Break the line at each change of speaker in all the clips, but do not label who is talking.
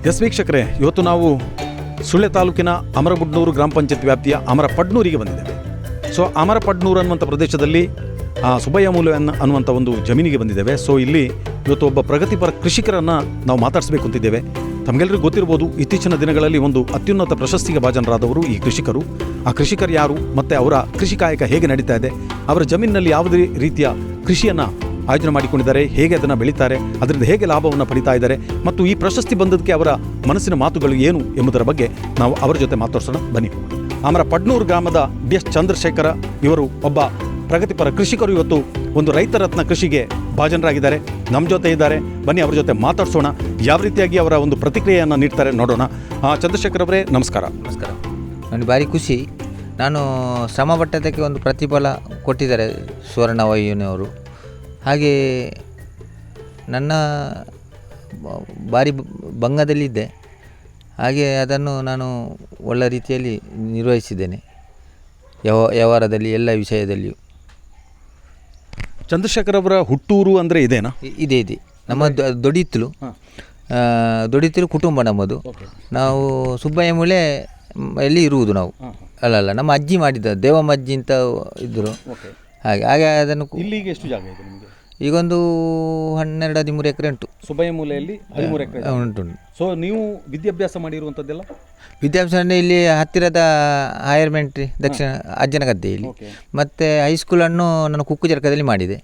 S ವೀಕ್ಷಕರೇ, ಇವತ್ತು ನಾವು ಸುಳ್ಯ ತಾಲೂಕಿನ ಅಮರಬುಡ್ನೂರು ಗ್ರಾಮ ಪಂಚಾಯತ್ ವ್ಯಾಪ್ತಿಯ ಅಮರಪಡ್ನೂರಿಗೆ ಬಂದಿದ್ದೇವೆ. ಸೊ ಅಮರಪಡ್ನೂರು ಅನ್ನುವಂಥ ಪ್ರದೇಶದಲ್ಲಿ ಸುಬ್ಬಯ್ಯ ಮೂಲೆ ಅನ್ನುವಂಥ ಒಂದು ಜಮೀನಿಗೆ ಬಂದಿದ್ದೇವೆ. ಸೊ ಇಲ್ಲಿ ಇವತ್ತು ಒಬ್ಬ ಪ್ರಗತಿಪರ ಕೃಷಿಕರನ್ನು ನಾವು ಮಾತಾಡಿಸಬೇಕು ಅಂತಿದ್ದೇವೆ. ತಮಗೆಲ್ಲರಿಗೂ ಗೊತ್ತಿರ್ಬೋದು, ಇತ್ತೀಚಿನ ದಿನಗಳಲ್ಲಿ ಒಂದು ಅತ್ಯುನ್ನತ ಪ್ರಶಸ್ತಿಗೆ ಭಾಜನರಾದವರು ಈ ಕೃಷಿಕರು. ಆ ಕೃಷಿಕರು ಯಾರು ಮತ್ತು ಅವರ ಕೃಷಿ ಕಾಯಕ ಹೇಗೆ ನಡೀತಾ ಇದೆ, ಅವರ ಜಮೀನಿನಲ್ಲಿ ಯಾವುದೇ ರೀತಿಯ ಕೃಷಿಯನ್ನು ಆಯೋಜನೆ ಮಾಡಿಕೊಂಡಿದ್ದಾರೆ, ಹೇಗೆ ಅದನ್ನು ಬೆಳೀತಾರೆ, ಅದರಿಂದ ಹೇಗೆ ಲಾಭವನ್ನು ಪಡಿತಾ ಇದ್ದಾರೆ ಮತ್ತು ಈ ಪ್ರಶಸ್ತಿ ಬಂದದಕ್ಕೆ ಅವರ ಮನಸ್ಸಿನ ಮಾತುಗಳು ಏನು ಎಂಬುದರ ಬಗ್ಗೆ ನಾವು ಅವರ ಜೊತೆ ಮಾತಾಡ್ಸೋಣ. ಬನ್ನಿ. ಅಮರಪಡ್ನೂರು ಗ್ರಾಮದ DS ಚಂದ್ರಶೇಖರ ಇವರು ಒಬ್ಬ ಪ್ರಗತಿಪರ ಕೃಷಿಕರು. ಇವತ್ತು ಒಂದು ರೈತ ರತ್ನ ಕೃಷಿಗೆ ಭಾಜನರಾಗಿದ್ದಾರೆ, ನಮ್ಮ ಜೊತೆ ಇದ್ದಾರೆ. ಬನ್ನಿ ಅವರ ಜೊತೆ ಮಾತಾಡ್ಸೋಣ, ಯಾವ ರೀತಿಯಾಗಿ ಅವರ ಒಂದು ಪ್ರತಿಕ್ರಿಯೆಯನ್ನು ನೀಡ್ತಾರೆ ನೋಡೋಣ. ಚಂದ್ರಶೇಖರ್ ಅವರೇ ನಮಸ್ಕಾರ.
ನಮಸ್ಕಾರ. ನನಗೆ ಭಾರಿ ಖುಷಿ. ನಾನು ಶ್ರಮಪಟ್ಟದಕ್ಕೆ ಒಂದು ಪ್ರತಿಫಲ ಕೊಟ್ಟಿದ್ದಾರೆ ಸುವರ್ಣ ವಾಹಿನಿಯವರು. ಹಾಗೆ ನನ್ನ ಭಾರಿ ಭಂಗದಲ್ಲಿದ್ದೆ, ಹಾಗೆ ಅದನ್ನು ನಾನು ಒಳ್ಳೆ ರೀತಿಯಲ್ಲಿ ನಿರ್ವಹಿಸಿದ್ದೇನೆ, ವ್ಯವಹಾರದಲ್ಲಿ ಎಲ್ಲ ವಿಷಯದಲ್ಲಿಯೂ.
ಚಂದ್ರಶೇಖರ್ ಅವರ ಹುಟ್ಟೂರು ಅಂದರೆ ಇದೇನಾ?
ಇದೆ ನಮ್ಮ ದೊಡಿತ್ತಲು ಕುಟುಂಬ ನಮ್ಮದು. ನಾವು ಸುಬ್ಬಯ್ಯ ಮೂಲೆ ಎಲ್ಲಿ ಇರುವುದು ನಾವು. ಅಲ್ಲ ನಮ್ಮ ಅಜ್ಜಿ ಮಾಡಿದ್ದ ದೇವಮ್ಮ ಅಜ್ಜಿ ಅಂತ ಇದ್ದರು. ಹಾಗೆ ಅದನ್ನು
ಇಲ್ಲಿಗೆ ಎಷ್ಟು ಜಾಗ ಇದೆ ನಿಮಗೆ?
ಈಗೊಂದು 12-13 ಎಕರೆ ಉಂಟು.
ಸುಬ್ಬಯ್ಯ ಮೂಲೆಯಲ್ಲಿ 13 ಎಕರೆ
ಉಂಟು.
ಸೊ ನೀವು ವಿದ್ಯಾಭ್ಯಾಸ ಮಾಡಿರುವಂಥದ್ದೆಲ್ಲ?
ವಿದ್ಯಾಭ್ಯಾಸ ಇಲ್ಲಿ ಹತ್ತಿರದ ಹೈಯರ್ ಮೆಂಟ್ರಿ ದಕ್ಷಿಣ ಅಜ್ಜನಗದ್ದೆಯಲ್ಲಿ, ಮತ್ತು ಹೈಸ್ಕೂಲನ್ನು ನಾನು ಕುಕ್ಕುಜರ್ಕದಲ್ಲಿ ಮಾಡಿದೆ.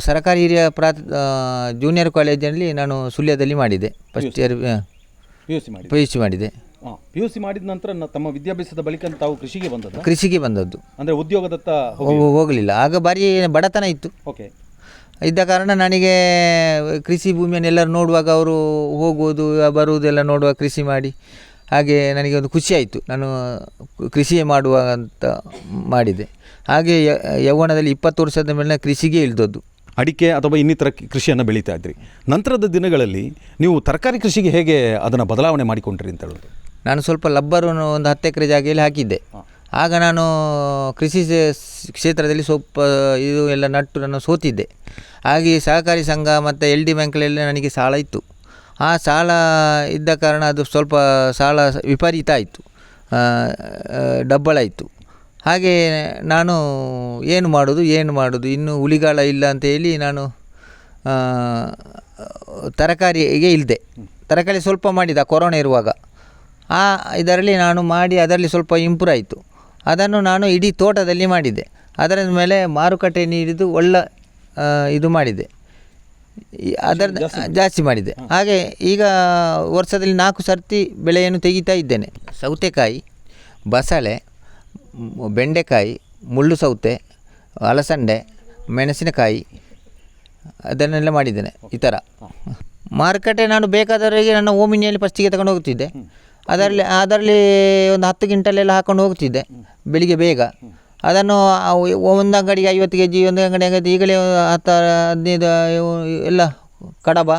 ಸರ್ಕಾರಿ ಹಿರಿಯ ಜೂನಿಯರ್ ಕಾಲೇಜಲ್ಲಿ ನಾನು ಸುಳ್ಯದಲ್ಲಿ ಮಾಡಿದೆ. ಫಸ್ಟ್ ಇಯರ್ PUC ಮಾಡಿದೆ.
PUC ಮಾಡಿದ ನಂತರ ತಮ್ಮ ವಿದ್ಯಾಭ್ಯಾಸದ ಬಳಿಕ ತಾವು
ಕೃಷಿಗೆ ಬಂದದ್ದು.
ಅಂದರೆ ಉದ್ಯೋಗದತ್ತ
ಹೋಗಲಿಲ್ಲ. ಆಗ ಭಾರಿ ಬಡತನ ಇತ್ತು. ಇದ್ದ ಕಾರಣ ನನಗೆ ಕೃಷಿ ಭೂಮಿಯನ್ನು ಎಲ್ಲರೂ ನೋಡುವಾಗ ಅವರು ಹೋಗುವುದು ಬರುವುದೆಲ್ಲ ನೋಡುವಾಗ ಕೃಷಿ ಮಾಡಿ ಹಾಗೆ ನನಗೆ ಒಂದು ಖುಷಿ ಆಯಿತು. ನಾನು ಕೃಷಿಯೇ ಮಾಡುವ ಅಂತ ಮಾಡಿದೆ. ಹಾಗೆ ಯೌವನದಲ್ಲಿ 20 ವರ್ಷದ ಮೇಲೆ ಕೃಷಿಗೆ ಇಳಿದದ್ದು.
ಅಡಿಕೆ ಅಥವಾ ಇನ್ನಿತರ ಕೃಷಿಯನ್ನು ಬೆಳೀತಾ ಇದ್ರಿ. ನಂತರದ ದಿನಗಳಲ್ಲಿ ನೀವು ತರಕಾರಿ ಕೃಷಿಗೆ ಹೇಗೆ ಅದನ್ನು ಬದಲಾವಣೆ ಮಾಡಿಕೊಂಡ್ರಿ ಅಂತ ಹೇಳೋದು?
ನಾನು ಸ್ವಲ್ಪ ಲಬ್ಬರನ್ನು ಒಂದು 10 ಎಕರೆ ಜಾಗೆಯಲ್ಲಿ ಹಾಕಿದ್ದೆ. ಆಗ ನಾನು ಕೃಷಿ ಕ್ಷೇತ್ರದಲ್ಲಿ ಸ್ವಲ್ಪ ಇದು ಎಲ್ಲ ನಟ್ಟು ನಾನು ಸೋತಿದ್ದೆ. ಹಾಗೆ ಸಹಕಾರಿ ಸಂಘ ಮತ್ತು LD ಬ್ಯಾಂಕ್ಗಳಲ್ಲಿ ನನಗೆ ಸಾಲ ಇತ್ತು. ಆ ಸಾಲ ಇದ್ದ ಕಾರಣ ಅದು ಸ್ವಲ್ಪ ಸಾಲ ವಿಪರೀತ ಆಯಿತು, ಡಬ್ಬಳಾಯಿತು. ಹಾಗೆ ನಾನು ಏನು ಮಾಡೋದು ಇನ್ನೂ ಉಳಿಗಾಲ ಇಲ್ಲ ಅಂತ ಹೇಳಿ ನಾನು ತರಕಾರಿಗೆ ಇಳಿದೆ. ತರಕಾರಿ ಸ್ವಲ್ಪ ಮಾಡಿದ ಕೊರೋನಾ ಇರುವಾಗ. ಇದರಲ್ಲಿ ನಾನು ಮಾಡಿ ಅದರಲ್ಲಿ ಸ್ವಲ್ಪ ಇಂಪ್ರೂವ್ ಆಯಿತು. ಅದನ್ನು ನಾನು ಇಡೀ ತೋಟದಲ್ಲಿ ಮಾಡಿದ್ದೆ. ಅದರ ಮೇಲೆ ಮಾರುಕಟ್ಟೆ ನೀಡಿದ್ದು ಒಳ್ಳೆ ಇದು ಮಾಡಿದೆ, ಅದರ ಜಾಸ್ತಿ ಮಾಡಿದೆ. ಹಾಗೆ ಈಗ ವರ್ಷದಲ್ಲಿ 4 ಸರ್ತಿ ಬೆಳೆಯನ್ನು ತೆಗಿತಾ ಇದ್ದೇನೆ. ಸೌತೆಕಾಯಿ, ಬಸಳೆ, ಬೆಂಡೆಕಾಯಿ, ಮುಳ್ಳು ಸೌತೆ, ಅಲಸಂಡೆ, ಮೆಣಸಿನಕಾಯಿ ಅದನ್ನೆಲ್ಲ ಮಾಡಿದ್ದೇನೆ. ಈ ಥರ ಮಾರುಕಟ್ಟೆ ನಾನು ಬೇಕಾದವರಿಗೆ ನನ್ನ ಓಮಿನಿಯಲ್ಲಿ ಫಸ್ಟಿಗೆ ತಗೊಂಡು ಹೋಗ್ತಿದ್ದೆ. ಅದರಲ್ಲಿ ಒಂದು 10 ಕ್ವಿಂಟಲೆಲ್ಲ ಹಾಕೊಂಡು ಹೋಗ್ತಿದ್ದೆ ಬೆಳಿಗ್ಗೆ ಬೇಗ. ಅದನ್ನು ಒಂದು ಅಂಗಡಿಗೆ 50 kg, ಒಂದು ಅಂಗಡಿಗೆ ಈಗಲೇ 10-15 ಎಲ್ಲ ಕಡಬ,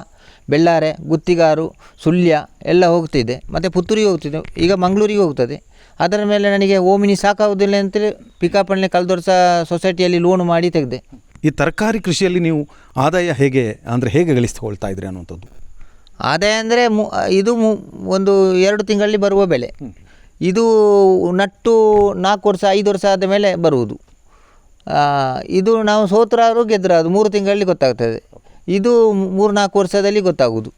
ಬೆಳ್ಳಾರೆ, ಗುತ್ತಿಗಾರು, ಸುಳ್ಯ ಎಲ್ಲ ಹೋಗ್ತಿದ್ದೆ. ಮತ್ತು ಪುತ್ತೂರಿಗೆ ಹೋಗ್ತಿದ್ದೆ, ಈಗ ಮಂಗಳೂರಿಗೆ ಹೋಗ್ತದೆ. ಅದರ ಮೇಲೆ ನನಗೆ ಓಮಿನಿ ಸಾಕಾಗುವುದಿಲ್ಲ ಅಂತೇಳಿ ಪಿಕಪ್ಪಲ್ಲಿ ಕಳೆದ ವರ್ಷ ಸೊಸೈಟಿಯಲ್ಲಿ ಲೋನ್ ಮಾಡಿ ತೆಗೆದೆ.
ಈ ತರಕಾರಿ ಕೃಷಿಯಲ್ಲಿ ನೀವು ಆದಾಯ ಹೇಗೆ ಗಳಿಸ್ಕೊಳ್ತಾ ಇದ್ರಿ ಅನ್ನುವಂಥದ್ದು?
ಆದಾಯ ಅಂದರೆ ಇದು ಒಂದು 2 ತಿಂಗಳಲ್ಲಿ ಬರುವ ಬೆಳೆ. ಇದು ನಟ್ಟು 4 ವರ್ಷ 5 ವರ್ಷ ಆದ ಮೇಲೆ ಬರುವುದು. ಇದು ನಾವು ಸೋತರಾರು ಗೆದ್ದರಾರು 3 ತಿಂಗಳಲ್ಲಿ ಗೊತ್ತಾಗ್ತದೆ. ಇದು 3-4 ವರ್ಷದಲ್ಲಿ ಗೊತ್ತಾಗುವುದು.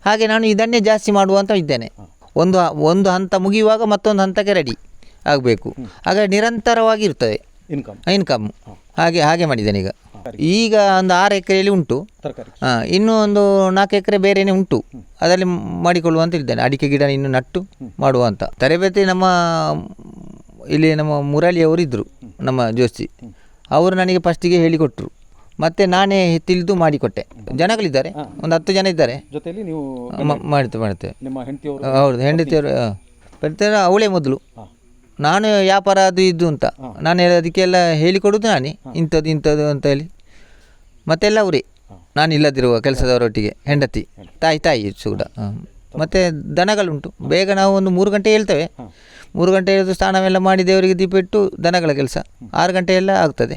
ಹಾಗೆ ನಾನು ಇದನ್ನೇ ಜಾಸ್ತಿ ಮಾಡುವಂತ ಇದ್ದೇನೆ. ಒಂದು ಹಂತ ಮುಗಿಯುವಾಗ ಮತ್ತೊಂದು ಹಂತಕ್ಕೆ ರೆಡಿ ಆಗಬೇಕು. ಆಗ ನಿರಂತರವಾಗಿ ಇರ್ತದೆ ಇನ್ಕಮ್. ಹಾಗೆ ಮಾಡಿದ್ದೇನೆ. ಈಗ ಒಂದು 6 ಎಕರೆಯಲ್ಲಿ ಉಂಟು. ಇನ್ನೂ ಒಂದು 4 ಎಕರೆ ಬೇರೆಯೇ ಉಂಟು, ಅದರಲ್ಲಿ ಮಾಡಿಕೊಳ್ಳುವಂತ ಇದ್ದೇನೆ. ಅಡಿಕೆ ಗಿಡ ಇನ್ನು ನಟ್ಟು ಮಾಡುವಂಥ ತರಬೇತಿ ನಮ್ಮ ಮುರಳಿಯವರು ಇದ್ದರು, ನಮ್ಮ ಜೋಶಿ ಅವರು ನನಗೆ ಫಸ್ಟಿಗೆ ಹೇಳಿಕೊಟ್ರು. ಮತ್ತು ನಾನೇ ತಿಳಿದು ಮಾಡಿಕೊಟ್ಟೆ. ಜನಗಳಿದ್ದಾರೆ, ಒಂದು 10 ಜನ ಇದ್ದಾರೆ
ಜೊತೆಯಲ್ಲಿ. ನೀವು
ಮಾಡ್ತೇವೆ. ಹೌದು, ಹೆಂಡತಿಯವರು ಅವಳೇ ಮೊದಲು. ನಾನು ವ್ಯಾಪಾರ ಅದು ಇದು ಅಂತ ನಾನು ಅದಕ್ಕೆಲ್ಲ ಹೇಳಿಕೊಡೋದು ನಾನೇ, ಇಂಥದ್ದು ಅಂತ ಹೇಳಿ. ಮತ್ತೆಲ್ಲ ಅವರೇ, ನಾನು ಇಲ್ಲದಿರುವ ಕೆಲಸದವರೊಟ್ಟಿಗೆ ಹೆಂಡತಿ, ತಾಯಿ ಕೂಡ. ಮತ್ತು ದನಗಳುಂಟು. ಬೇಗ ನಾವು ಒಂದು 3 ಗಂಟೆ ಹೇಳ್ತೇವೆ. 3 ಗಂಟೆ ಹೇಳಿದು ಸ್ನಾನವೆಲ್ಲ ಮಾಡಿ ದೇವರಿಗೆ ದೀಪ ಇಟ್ಟು ದನಗಳ ಕೆಲಸ 6 ಗಂಟೆ ಎಲ್ಲ ಆಗ್ತದೆ.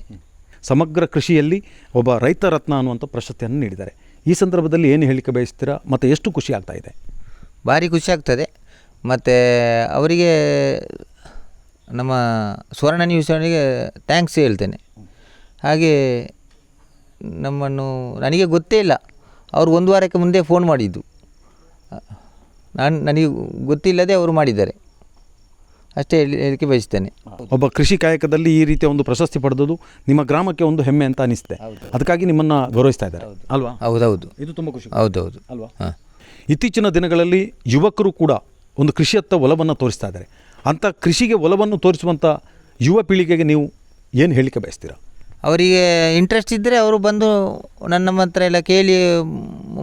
ಸಮಗ್ರ ಕೃಷಿಯಲ್ಲಿ ಒಬ್ಬ ರೈತ ರತ್ನ ಅನ್ನುವಂಥ ಪ್ರಶಸ್ತಿಯನ್ನು ನೀಡಿದ್ದಾರೆ. ಈ ಸಂದರ್ಭದಲ್ಲಿ ಏನು ಹೇಳಿಕೆ ಬಯಸ್ತೀರಾ ಮತ್ತು ಎಷ್ಟು ಖುಷಿ ಆಗ್ತಾ ಇದೆ?
ಭಾರಿ ಖುಷಿ ಆಗ್ತದೆ. ಮತ್ತು ಅವರಿಗೆ ನಮ್ಮ ಸುವರ್ಣ ನ್ಯೂಸ್ನವರಿಗೆ ಥ್ಯಾಂಕ್ಸ್ ಹೇಳ್ತೇನೆ. ಹಾಗೆ ನನಗೆ ಗೊತ್ತೇ ಇಲ್ಲ, ಅವರು 1 ವಾರಕ್ಕೆ ಮುಂದೆ ಫೋನ್ ಮಾಡಿದ್ದು, ನನಗೆ ಗೊತ್ತಿಲ್ಲದೆ ಅವರು ಮಾಡಿದ್ದಾರೆ, ಅಷ್ಟೇ ಹೇಳಿಕೆ ಬಯಸ್ತೇನೆ.
ಒಬ್ಬ ಕೃಷಿ ಕಾಯಕದಲ್ಲಿ ಈ ರೀತಿಯ ಒಂದು ಪ್ರಶಸ್ತಿ ಪಡೆದದ್ದು ನಿಮ್ಮ ಗ್ರಾಮಕ್ಕೆ ಒಂದು ಹೆಮ್ಮೆ ಅಂತ ಅನಿಸುತ್ತೆ. ಅದಕ್ಕಾಗಿ ನಿಮ್ಮನ್ನು ಗೌರವಿಸ್ತಾ ಇದ್ದಾರೆ ಅಲ್ವಾ?
ಹೌದೌದು,
ಇದು ತುಂಬ ಖುಷಿ.
ಹೌದೌದು
ಅಲ್ವಾ? ಇತ್ತೀಚಿನ ದಿನಗಳಲ್ಲಿ ಯುವಕರು ಕೂಡ ಒಂದು ಕೃಷಿಯತ್ತ ಒಲವನ್ನು ತೋರಿಸ್ತಾ ಇದ್ದಾರೆ. ಅಂಥ ಕೃಷಿಗೆ ಒಲವನ್ನು ತೋರಿಸುವಂಥ ಯುವ ಪೀಳಿಗೆಗೆ ನೀವು ಏನು ಹೇಳಿಕೆ ಬಯಸ್ತೀರಾ?
ಅವರಿಗೆ ಇಂಟ್ರೆಸ್ಟ್ ಇದ್ದರೆ ಅವರು ಬಂದು ನನ್ನ ಹತ್ರ ಎಲ್ಲ ಕೇಳಿ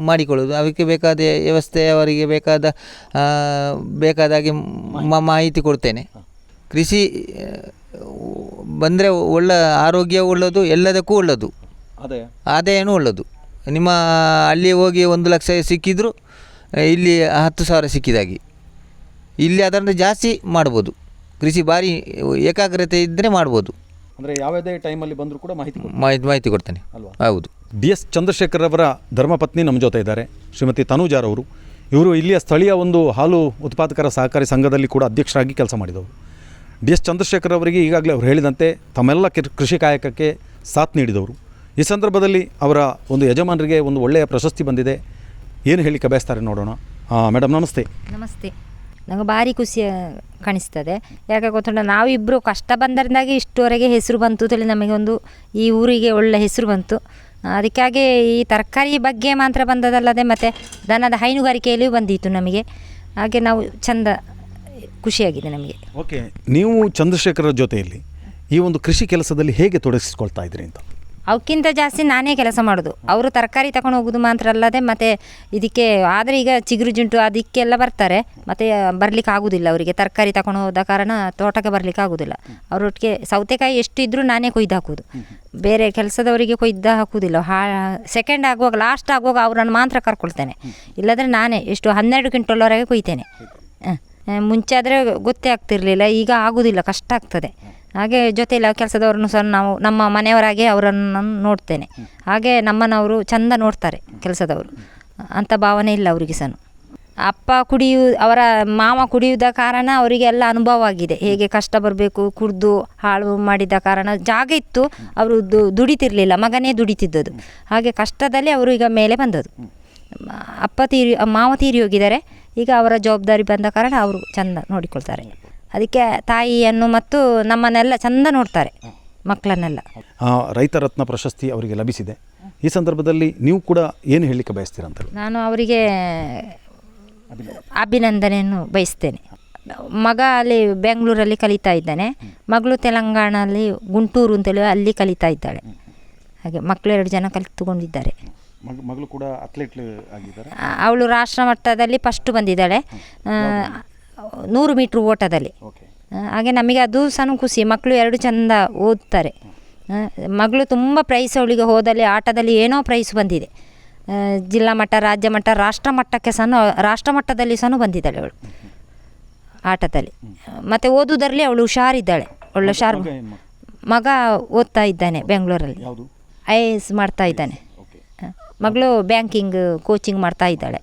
ಮಾಡಿಕೊಳ್ಳೋದು. ಅದಕ್ಕೆ ಬೇಕಾದ ವ್ಯವಸ್ಥೆ, ಅವರಿಗೆ ಬೇಕಾದಾಗೆ ಮಾಹಿತಿ ಕೊಡ್ತೇನೆ. ಕೃಷಿ ಬಂದರೆ ಆರೋಗ್ಯ ಒಳ್ಳೆಯದು, ಎಲ್ಲದಕ್ಕೂ ಒಳ್ಳೆಯದು, ಆದಾಯನೂ ಒಳ್ಳೆಯದು. ನಿಮ್ಮ ಅಲ್ಲಿ ಹೋಗಿ 1 ಲಕ್ಷ ಸಿಕ್ಕಿದ್ರು ಇಲ್ಲಿ 10,000 ಸಿಕ್ಕಿದಾಗಿ. ಇಲ್ಲಿ ಅದರಿಂದ ಜಾಸ್ತಿ ಮಾಡ್ಬೋದು. ಕೃಷಿ ಭಾರಿ ಏಕಾಗ್ರತೆ ಇದ್ದರೆ ಮಾಡ್ಬೋದು.
ಅಂದರೆ ಯಾವುದೇ ಟೈಮಲ್ಲಿ ಬಂದರೂ ಕೂಡ
ಮಾಹಿತಿ ಕೊಡ್ತೇನೆ
ಅಲ್ವಾ?
ಹೌದು.
DS ಚಂದ್ರಶೇಖರ್ ಅವರ ಧರ್ಮಪತ್ನಿ ನಮ್ಮ ಜೊತೆ ಇದ್ದಾರೆ, ಶ್ರೀಮತಿ ತನೂಜಾರವರು. ಇವರು ಇಲ್ಲಿಯ ಸ್ಥಳೀಯ ಒಂದು ಹಾಲು ಉತ್ಪಾದಕರ ಸಹಕಾರಿ ಸಂಘದಲ್ಲಿ ಕೂಡ ಅಧ್ಯಕ್ಷರಾಗಿ ಕೆಲಸ ಮಾಡಿದವರು. DS ಚಂದ್ರಶೇಖರ್ ಅವರಿಗೆ ಈಗಾಗಲೇ ಅವರು ಹೇಳಿದಂತೆ ತಮ್ಮೆಲ್ಲ ಕೃಷಿ ಕಾಯಕಕ್ಕೆ ಸಾಥ್ ನೀಡಿದವರು. ಈ ಸಂದರ್ಭದಲ್ಲಿ ಅವರ ಒಂದು ಯಜಮಾನರಿಗೆ ಒಂದು ಒಳ್ಳೆಯ ಪ್ರಶಸ್ತಿ ಬಂದಿದೆ. ಏನು ಹೇಳಿಕೆ ಬಯಸ್ತಾರೆ ನೋಡೋಣ. ಮೇಡಮ್ ನಮಸ್ತೆ.
ನಮಸ್ತೆ. ನಂಗೆ ಭಾರಿ ಖುಷಿ ಕಾಣಿಸ್ತದೆ. ಯಾಕೆ ಗೊತ್ತುಂಟ, ನಾವಿಬ್ಬರು ಕಷ್ಟ ಬಂದರಿಂದಾಗಿ ಇಷ್ಟುವರೆಗೆ ಹೆಸರು ಬಂತು ತೇಳಿ ನಮಗೆ ಒಂದು ಈ ಊರಿಗೆ ಒಳ್ಳೆ ಹೆಸರು ಬಂತು. ಅದಕ್ಕಾಗಿ ಈ ತರಕಾರಿ ಬಗ್ಗೆ ಮಾತ್ರ ಬಂದದಲ್ಲದೆ ಮತ್ತು ದನದ ಹೈನುಗಾರಿಕೆಯಲ್ಲಿಯೂ ಬಂದಿತ್ತು ನಮಗೆ. ಹಾಗೆ ನಾವು ಚಂದ ಖುಷಿಯಾಗಿದೆ ನಮಗೆ.
ಓಕೆ, ನೀವು ಚಂದ್ರಶೇಖರ ಜೊತೆಯಲ್ಲಿ ಈ ಒಂದು ಕೃಷಿ ಕೆಲಸದಲ್ಲಿ ಹೇಗೆ ತೊಡಗಿಸ್ಕೊಳ್ತಾ ಇದ್ರಿ ಅಂತ?
ಅವಕ್ಕಿಂತ ಜಾಸ್ತಿ ನಾನೇ ಕೆಲಸ ಮಾಡೋದು. ಅವರು ತರಕಾರಿ ತಗೊಂಡು ಹೋಗೋದು ಮಾತ್ರ ಅಲ್ಲದೆ ಮತ್ತು ಇದಕ್ಕೆ ಆದರೆ ಈಗ ಚಿಗುರು ಜುಂಟು ಅದಕ್ಕೆಲ್ಲ ಬರ್ತಾರೆ, ಮತ್ತು ಬರಲಿಕ್ಕೆ ಆಗೋದಿಲ್ಲ ಅವರಿಗೆ. ತರಕಾರಿ ತಗೊಂಡು ಹೋದ ಕಾರಣ ತೋಟಕ್ಕೆ ಬರಲಿಕ್ಕೆ ಆಗೋದಿಲ್ಲ. ಅವರೊಟ್ಟಿಗೆ ಸೌತೆಕಾಯಿ ಎಷ್ಟು ಇದ್ದರೂ ನಾನೇ ಕೊಯ್ದು ಹಾಕೋದು, ಬೇರೆ ಕೆಲಸದವರಿಗೆ ಕೊಯ್ದು ಹಾಕೋದಿಲ್ಲ. ಸೆಕೆಂಡ್ ಆಗುವಾಗ, ಲಾಸ್ಟ್ ಆಗುವಾಗ ಅವರನ್ನು ಮಾತ್ರ ಕರ್ಕೊಳ್ತೇನೆ. ಇಲ್ಲಾಂದರೆ ನಾನೇ ಎಷ್ಟು 12 ಕ್ವಿಂಟಲ್ವರೆಗೆ ಕೊಯ್ತೇನೆ. ಮುಂಚೆ ಆದರೆ ಗೊತ್ತೇ ಆಗ್ತಿರಲಿಲ್ಲ, ಈಗ ಆಗೋದಿಲ್ಲ, ಕಷ್ಟ ಆಗ್ತದೆ. ಹಾಗೆ ಜೊತೆಯಲ್ಲಿ ಕೆಲಸದವ್ರನ್ನು ಸಹ ನಾವು ನಮ್ಮ ಮನೆಯವರಾಗೆ ಅವರನ್ನು ನೋಡ್ತೇನೆ. ಹಾಗೆ ನಮ್ಮನವರು ಚಂದ ನೋಡ್ತಾರೆ ಕೆಲಸದವರು, ಅಂಥ ಭಾವನೆ ಇಲ್ಲ ಅವರಿಗೆ ಸಹ. ಅಪ್ಪ ಅವರ ಮಾವ ಕುಡಿಯುವುದ ಕಾರಣ ಅವರಿಗೆ ಎಲ್ಲ ಅನುಭವ ಆಗಿದೆ, ಹೇಗೆ ಕಷ್ಟ ಬರಬೇಕು. ಕುಡಿದು ಹಾಳು ಮಾಡಿದ ಕಾರಣ ಜಾಗ ಇತ್ತು, ಅವರು ದುಡಿತಿರಲಿಲ್ಲ, ಮಗನೇ ದುಡಿತಿದ್ದದು. ಹಾಗೆ ಕಷ್ಟದಲ್ಲಿ ಅವರು ಈಗ ಮೇಲೆ ಬಂದದ್ದು. ಮಾವ ತೀರಿ ಹೋಗಿದ್ದಾರೆ. ಈಗ ಅವರ ಜವಾಬ್ದಾರಿ ಬಂದ ಕಾರಣ ಅವರು ಚಂದ ನೋಡಿಕೊಳ್ತಾರೆ. ಅದಕ್ಕೆ ತಾಯಿಯನ್ನು ಮತ್ತು ನಮ್ಮನ್ನೆಲ್ಲ ಚಂದ ನೋಡ್ತಾರೆ, ಮಕ್ಕಳನ್ನೆಲ್ಲ.
ರೈತ ರತ್ನ ಪ್ರಶಸ್ತಿ ಅವರಿಗೆ ಲಭಿಸಿದೆ. ಈ ಸಂದರ್ಭದಲ್ಲಿ ನೀವು ಕೂಡ ಏನು ಹೇಳಲಿಕ್ಕೆ ಬಯಸ್ತೀರಂತ?
ನಾನು ಅವರಿಗೆ ಅಭಿನಂದನೆಯನ್ನು ಬಯಸ್ತೇನೆ. ಮಗ ಅಲ್ಲಿ ಬೆಂಗಳೂರಲ್ಲಿ ಕಲಿತಾ ಇದ್ದಾನೆ, ಮಗಳು ತೆಲಂಗಾಣಲ್ಲಿ ಗುಂಟೂರು ಅಂತೇಳಿ ಅಲ್ಲಿ ಕಲಿತಾ ಇದ್ದಾಳೆ. ಹಾಗೆ ಮಕ್ಕಳು 2 ಜನ ಕಲಿತುಕೊಂಡಿದ್ದಾರೆ.
ಮಗಳು ಕೂಡ ಅಥ್ಲೀಟ್ ಆಗಿದ್ದಾರೆ.
ಅವಳು ರಾಷ್ಟ್ರ ಮಟ್ಟದಲ್ಲಿ ಫಸ್ಟ್ ಬಂದಿದ್ದಾಳೆ 100 ಮೀಟ್ರ್ ಓಟದಲ್ಲಿ. ಹಾಗೆ ನಮಗೆ ಅದು ಸಹ ಖುಷಿ. ಮಕ್ಕಳು 2 ಚಂದ ಓದ್ತಾರೆ. ಮಗಳು ತುಂಬ ಪ್ರೈಸ್, ಅವಳಿಗೆ ಹೋದಲ್ಲಿ ಆಟದಲ್ಲಿ ಏನೋ ಪ್ರೈಸ್ ಬಂದಿದೆ. ಜಿಲ್ಲಾ ಮಟ್ಟ, ರಾಜ್ಯ ಮಟ್ಟ, ರಾಷ್ಟ್ರ ಮಟ್ಟಕ್ಕೆ ಸಹ, ರಾಷ್ಟ್ರ ಮಟ್ಟದಲ್ಲಿ ಸಹ ಬಂದಿದ್ದಾಳೆ ಅವಳು ಆಟದಲ್ಲಿ. ಮತ್ತು ಓದುವುದರಲ್ಲಿ ಅವಳು ಹುಷಾರಿದ್ದಾಳೆ, ಒಳ್ಳೆ ಹುಷಾರು. ಮಗ ಓದ್ತಾ ಇದ್ದಾನೆ ಬೆಂಗಳೂರಲ್ಲಿ, IAS ಮಾಡ್ತಾ ಇದ್ದಾನೆ. ಮಗಳು ಬ್ಯಾಂಕಿಂಗ್ ಕೋಚಿಂಗ್ ಮಾಡ್ತಾ ಇದ್ದಾಳೆ.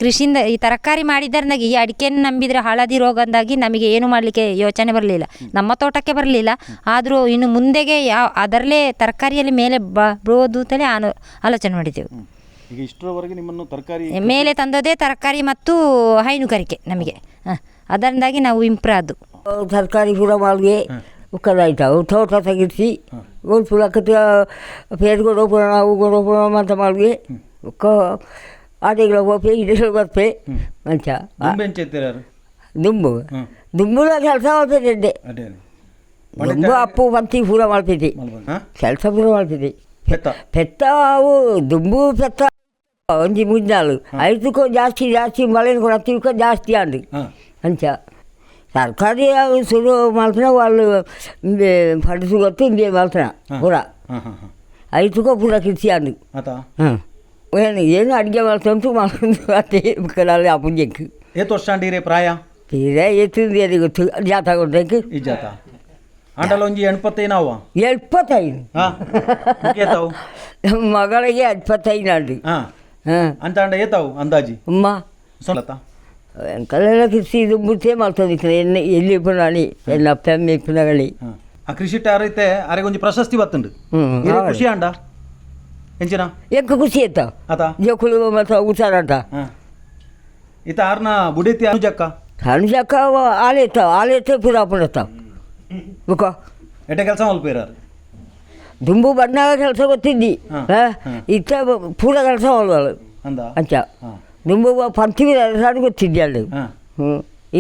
ಕೃಷಿಯಿಂದ ಈ ತರಕಾರಿ ಮಾಡಿದ್ದರಿಂದಾಗಿ ಈ ಅಡಿಕೆಯನ್ನು ನಂಬಿದರೆ ಹಳದಿ ರೋಗದಿಂದಾಗಿ ನಮಗೆ ಏನು ಮಾಡಲಿಕ್ಕೆ ಯೋಚನೆ ಬರಲಿಲ್ಲ, ನಮ್ಮ ತೋಟಕ್ಕೆ ಬರಲಿಲ್ಲ. ಆದರೂ ಇನ್ನು ಮುಂದೆಗೆ ಅದರಲ್ಲೇ ತರಕಾರಿಯಲ್ಲಿ ಮೇಲೆ ಬರೋದು ಅಂತಲೇ ಆಲೋಚನೆ ಮಾಡಿದ್ದೆವು.
ಈಗ ಇಷ್ಟರವರೆಗೆ ನಿಮ್ಮನ್ನು ತರಕಾರಿ
ಮೇಲೆ ತಂದದೇ ತರಕಾರಿ ಮತ್ತು ಹೈನುಗಾರಿಕೆ ನಮಗೆ. ಅದರಿಂದಾಗಿ ನಾವು ಇಂಪ್ರೂವ್ ಆದ್ದು.
ತರಕಾರಿ ಪೂರ ಮಾಡಿಗೆ ಉಕ್ಕದಾಯ್ತಾವು ತೋಟ ತೆಗಿಸಿ ಒಂದು ಪುಳಕತ್ತ ಪೇರು ಕೊಡೋಪುರ ನಾವು ಕೊಡೋಪುರ ಅಂತ ಮಾಡಿಗೆ ಉಕ್ಕ ಆಟೆಗಳು ಹೋಪೆ ಇಡಲು ಬರ್ಪೆ ಮಂಚ ದುಂಬು ದುಂಬುಲ ಕೆಲಸ ಮಾಡ್ತಿದ್ದೆ. ದುಂಬು ಅಪ್ಪು ಬಂತಿ ಪೂರ ಮಾಡ್ತಿದ್ದೆ, ಕೆಲಸ ಪೂರ ಮಾಡ್ತಿದ್ದೆ. ಪೆತ್ತ ಅವು ದುಂಬು ಪೆತ್ತ ಒಂಜಿ ಮುಂಜಾಲು ಐದಕ್ಕೂ ಜಾಸ್ತಿ ಮಳೆ ಕೂಡ ಹತ್ತಿರಕ್ಕೂ ಜಾಸ್ತಿ ಅಂದು ಅಂಚ ತರಕಾರಿ ಶುರು ಮಾಡ್ತಾನೆ వాళ్ళు ಪಡಿಸು ಗೊತ್ತು ಹಿಂಗೆ ಮಾಡ್ತಾನೆ ಪೂರ ಐದಕ್ಕೂ ಪೂರ ಕಿರ್ಚಿ ಅಂದು. ಏನು ಅಡುಗೆ ಮಾಡ್ತಂತೂ ಮಾಡ್ಕೊಂಡು ಅದೇ ಕಡಲ್ಲಿ ಅಪ್ಪಂಜೆಕ್ಕು
ಏತು ವರ್ಷ ಅಂಡೀರಿ ಪ್ರಾಯ
ತೀರಾ ಎತ್ತಿಂದ ಅದು ಗೊತ್ತು ಜಾತ ಕೊಡ್ಬೇಕು
ಈ ಜಾತ ಆಂಡಲ ಒಂಜಿ 75
75 ಮಗಳಿಗೆ 75 ಅಂಡು
ಅಂತ ಅಂಡ ಏತಾವು ಅಂದಾಜಿ
ಅಮ್ಮ
ಸೊಲ್ಲತ್ತ
ಎಂಕಲೆಲ್ಲ ಕೃಷಿ ಇದು ಮುಟ್ಟೆ ಮಾಡ್ತೋದಿತ್ತು ಎಲ್ಲಿ ಪುನಾಣಿ ಎಲ್ಲ ಪೆಮ್ಮೆ ಪುನಗಳಿ
ಆ ಕೃಷಿ ಆರೈತೆ ಅರೆಗೊಂದು ಪ್ರಶಸ್ತಿ ಬತ್ತುಂಡು ಖುಷಿ ಅಂಡ ಎಂಚಿನ
ಎಂಕ ಖುಷಿ ಆಯ್ತಾ
ಆತ
ಜೋಕುಳು ಮತ್ತು ಉಸಾರಾಟ
ಈತ ಆರ್ನ ಬುಡೇತಿ ಅನುಜಕ್ಕ
ಹಣಜಕ್ಕ ಆಲೇತ ಪುರಾಪುರ ಇರ್ತಾವ ಬುಕ
ಎಟ್ಟೆ ಕೆಲಸ ಮಲ್ಪೇರ
ದುಂಬು ಬಣ್ಣಾಗ ಕೆಲಸ ಗೊತ್ತಿದ್ದಿ ಇತ್ತ ಪೂರ ಕೆಲಸ ಮಾಡ್ಬಾಳು
ಅಂದ
ಅಂಚ ದುಂಬು ಪಂಥಿವಿ ಸಾಡು ಗೊತ್ತಿದ್ದೆ ಅಲ್ಲಿ